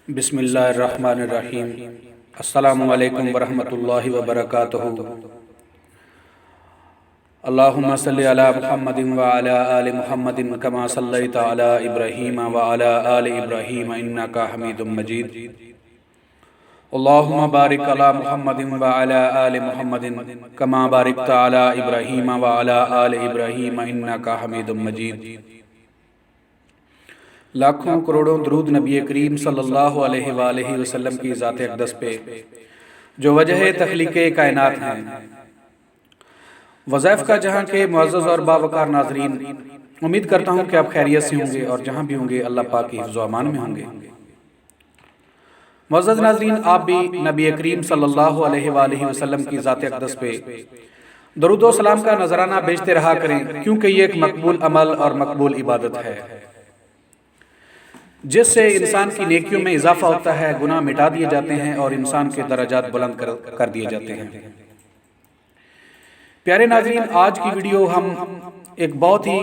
بسم اللہ الرحمن الرحیم۔ السلام علیکم ورحمۃ اللہ وبرکاتہ۔ اللہم صلی علی محمد وعلی آل محمد کما صلیت علی ابراہیم وعلی آل ابراہیم انکا حمید مجید۔ اللہم بارک علی محمد وعلی آل محمد کما بارکت علی ابراہیم وعلی آل ابراہیم انکا حمید مجید۔ لاکھوں کروڑوں درود نبی کریم صلی اللہ علیہ وآلہ وسلم کی ذات اقدس پہ جو وجہ تخلیق کائنات ہیں۔ وظائف کا جہاں کے معزز اور باوقار ناظرین، امید کرتا ہوں کہ آپ خیریت سے ہوں گے اور جہاں بھی ہوں گے اللہ پاک کی حفظ و امان میں ہوں گے۔ معزز ناظرین، آپ بھی نبی کریم صلی اللہ علیہ وآلہ وسلم کی ذات اقدس پہ درود و سلام کا نذرانہ بھیجتے رہا کریں، کیونکہ یہ ایک مقبول عمل اور مقبول عبادت ہے جس سے انسان کی نیکیوں میں اضافہ ہوتا ہے، گناہ مٹا دیے جاتے ہیں اور انسان کے درجات بلند کر دیے جاتے ہیں۔ پیارے ناظرین، آج کی ویڈیو ہم ایک بہت ہی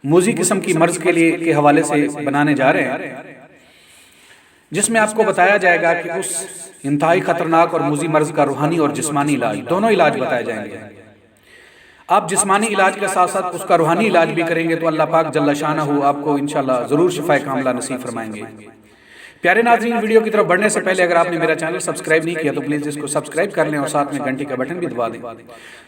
موذی قسم کی مرض کے حوالے سے بنانے جا رہے ہیں، جس میں آپ کو بتایا جائے گا کہ اس انتہائی خطرناک اور موذی مرض کا روحانی اور جسمانی علاج، دونوں علاج بتائے جائیں گے۔ آپ جسمانی علاج کے ساتھ ساتھ اس کا روحانی علاج بھی کریں گے تو اللہ پاک جل شانہ آپ کو انشاءاللہ ضرور شفا کاملہ نصیب فرمائیں گے۔ پیارے ناظرین، ویڈیو کی طرف بڑھنے سے پہلے اگر آپ نے میرا چینل سبسکرائب نہیں کیا تو پلیز اس کو سبسکرائب کر لیں اور ساتھ میں گھنٹی کا بٹن بھی دبا دیں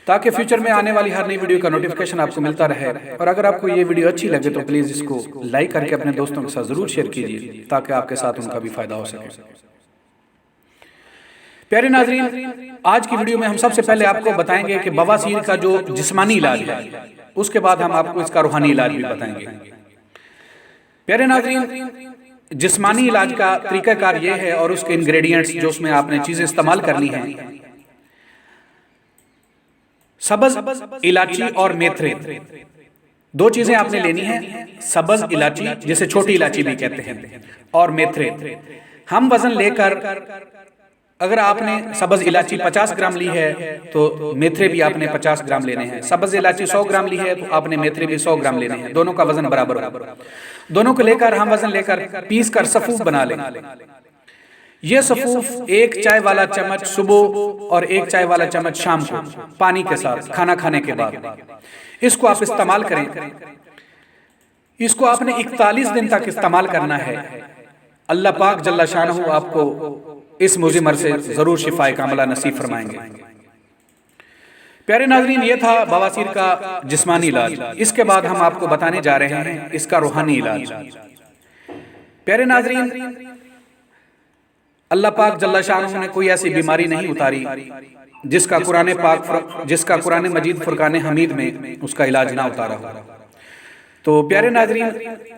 تاکہ فیوچر میں آنے والی ہر نئی ویڈیو کا نوٹیفیکیشن آپ کو ملتا رہے۔ اور اگر آپ کو یہ ویڈیو اچھی لگے تو پلیز اس کو لائک کر کے اپنے دوستوں کے ساتھ ضرور شیئر کیجیے تاکہ آپ کے ساتھ ان کا بھی فائدہ ہو سکے۔ پیارے ناظرین، آج کی ویڈیو میں ہم سب سے پہلے آپ کو بتائیں گے کہ بواسیر کا جو جسمانی علاج ہے، اس کے بعد ہم آپ کو اس کا روحانی علاج بھی بتائیں گے۔ پیارے ناظرین، جسمانی علاج کا طریقہ کار یہ ہے اور اس کے انگریڈینٹس جو اس میں آپ نے چیزیں استعمال کرنی ہیں، سبز الائچی اور میتھرے، دو چیزیں آپ نے لینی ہیں، سبز الائچی جسے چھوٹی الائچی بھی کہتے ہیں اور میتھرے۔ ہم وزن لے کر، اگر آپ نے سبز الائچی 50 گرام لی ہے تو میتھرے بھی آپ نے 50 گرام لینے ہیں۔ سبز الائچی 100 گرام لی ہے تو آپ نے میتھرے بھی 100 گرام لینے ہیں، دونوں کا وزن برابر ہو۔ دونوں کو لے کر ہم وزن لے کر پیس کر صفوف بنا لیں۔ یہ صفوف 1 چائے والا چمچ صبح اور 1 چائے والا چمچ شام کو پانی کے ساتھ کھانا کھانے کے بعد اس کو آپ استعمال کریں۔ اس کو آپ نے 41 دن تک استعمال کرنا ہے۔ اللہ پاک جل شانہ آپ کو اس موذی مرض سے ضرور شفا کاملہ نصیب فرمائیں گے۔ پیارے ناظرین، یہ تھا بواسیر کا جسمانی علاج۔ اس کے بعد ہم آپ کو بتانے جا رہے ہیں اس کا روحانی علاج۔ پیارے ناظرین، اللہ پاک جل شانہ نے کوئی ایسی بیماری نہیں اتاری جس کا قرآن مجید فرقان حمید میں اس کا علاج نہ اتارا ہو۔ تو پیارے ناظرین،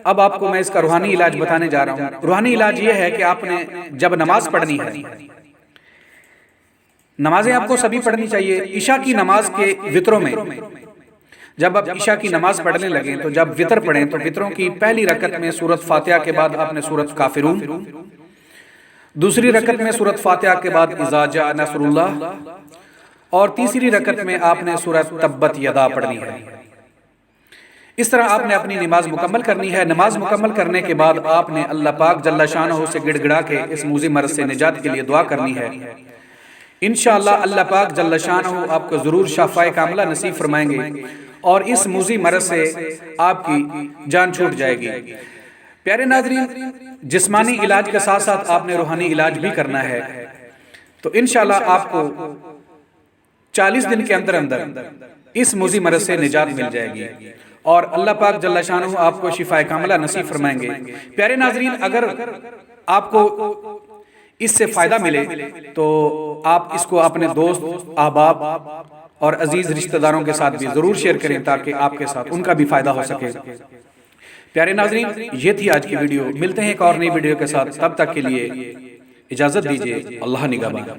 اب آپ کو میں اس کا روحانی علاج بتانے جا رہا ہوں۔ روحانی علاج یہ ہے کہ آپ نے جب نماز پڑھنی ہے، نمازیں آپ کو سبھی پڑھنی چاہیے۔ عشاء کی نماز کے وطروں میں جب آپ عشاء کی نماز پڑھنے لگیں تو جب وطر پڑھیں تو وطروں کی پہلی رکعت میں سورۃ فاتحہ کے بعد آپ نے سورۃ کافرون، دوسری رکعت میں سورۃ فاتحہ کے بعد اذا جاء نصر اللہ، اور تیسری رکعت میں آپ نے سورۃ تبت یدا پڑھنی ہے۔ اس طرح آپ نے اپنی نماز مکمل کرنی ہے۔ نماز مکمل کرنے کے بعد آپ نے اللہ پاک جل شانہ سے گڑ گڑا کے اس موذی مرض سے نجات کے لیے دعا کرنی ہے۔ انشاءاللہ اللہ پاک جل شانہ آپ کو ضرور شفا کاملہ نصیب فرمائیں گے اور اس موذی مرض سے آپ کی جان چھوٹ جائے گی۔ پیارے ناظرین، جسمانی علاج کے ساتھ ساتھ آپ نے روحانی علاج بھی کرنا ہے، تو انشاءاللہ آپ کو 40 دن کے اندر اس موذی مرض سے نجات مل جائے گی اور اللہ پاک جل شانہ آپ کو شفا کاملہ نصیب فرمائیں گے۔ پیارے ناظرین، اگر آپ کو اس سے فائدہ ملے تو آپ اس کو اپنے دوست، احباب اور عزیز رشتہ داروں کے ساتھ بھی ضرور شیئر کریں تاکہ آپ کے ساتھ ان کا بھی فائدہ ہو سکے۔ پیارے ناظرین، یہ تھی آج کی ویڈیو۔ ملتے ہیں ایک اور نئی ویڈیو کے ساتھ، تب تک کے لیے اجازت دیجیے۔ اللہ نگہبان۔